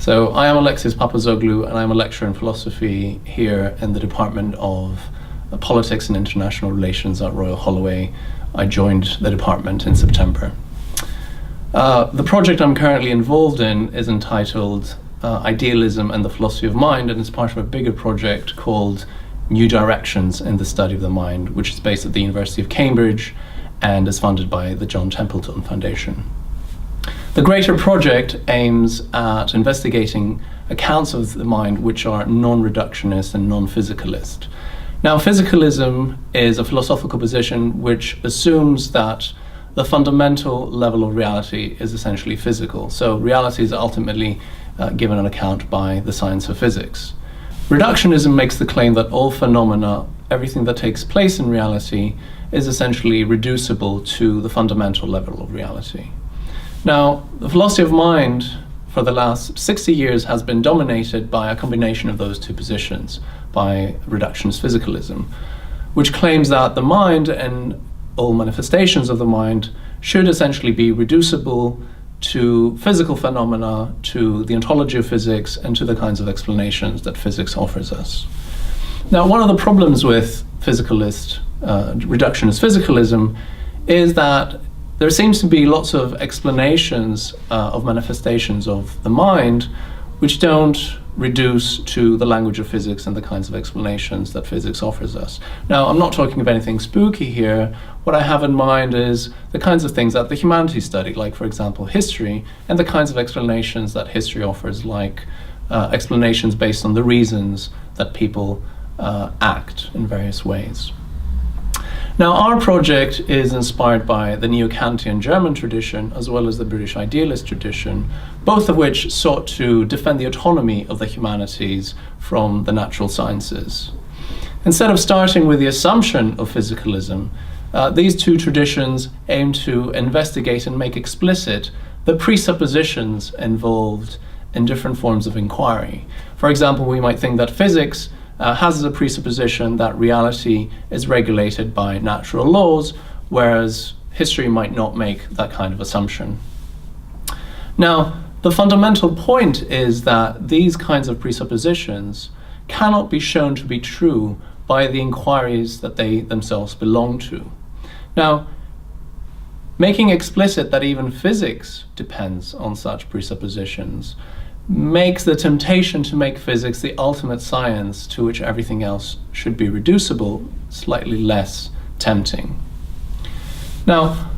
So I am Alexis Papazoglou, and I'm a lecturer in philosophy here in the Department of Politics and International Relations at Royal Holloway. I joined the department in September. The project I'm currently involved in is entitled Idealism and the Philosophy of Mind, and it's part of a bigger project called New Directions in the Study of the Mind, which is based at the University of Cambridge and is funded by the John Templeton Foundation. The greater project aims at investigating accounts of the mind which are non-reductionist and non-physicalist. Now, physicalism is a philosophical position which assumes that the fundamental level of reality is essentially physical. So reality is ultimately given an account by the science of physics. Reductionism makes the claim that all phenomena, everything that takes place in reality, is essentially reducible to the fundamental level of reality. Now, the philosophy of mind for the last 60 years has been dominated by a combination of those two positions, by reductionist physicalism, which claims that the mind and all manifestations of the mind should essentially be reducible to physical phenomena, to the ontology of physics, and to the kinds of explanations that physics offers us. Now, one of the problems with reductionist physicalism is that there seems to be lots of explanations of manifestations of the mind which don't reduce to the language of physics and the kinds of explanations that physics offers us. Now, I'm not talking of anything spooky here. What I have in mind is the kinds of things that the humanities study, like, for example, history, and the kinds of explanations that history offers, like explanations based on the reasons that people act in various ways. Now, our project is inspired by the Neo-Kantian German tradition as well as the British idealist tradition, both of which sought to defend the autonomy of the humanities from the natural sciences. Instead of starting with the assumption of physicalism, these two traditions aim to investigate and make explicit the presuppositions involved in different forms of inquiry. For example, we might think that physics has as a presupposition that reality is regulated by natural laws, whereas history might not make that kind of assumption. Now, the fundamental point is that these kinds of presuppositions cannot be shown to be true by the inquiries that they themselves belong to. Now, making explicit that even physics depends on such presuppositions makes the temptation to make physics the ultimate science to which everything else should be reducible slightly less tempting. Now,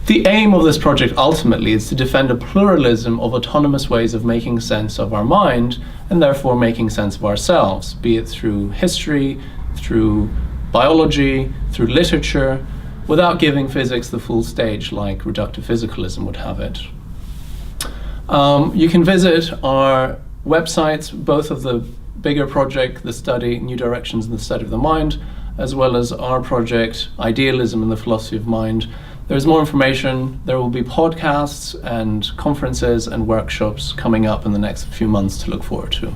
the aim of this project ultimately is to defend a pluralism of autonomous ways of making sense of our mind and therefore making sense of ourselves, be it through history, through biology, through literature, without giving physics the full stage like reductive physicalism would have it. You can visit our websites, both of the bigger project, the study New Directions in the Study of the Mind, as well as our project Idealism and the Philosophy of Mind. There's more information. There will be podcasts and conferences and workshops coming up in the next few months to look forward to.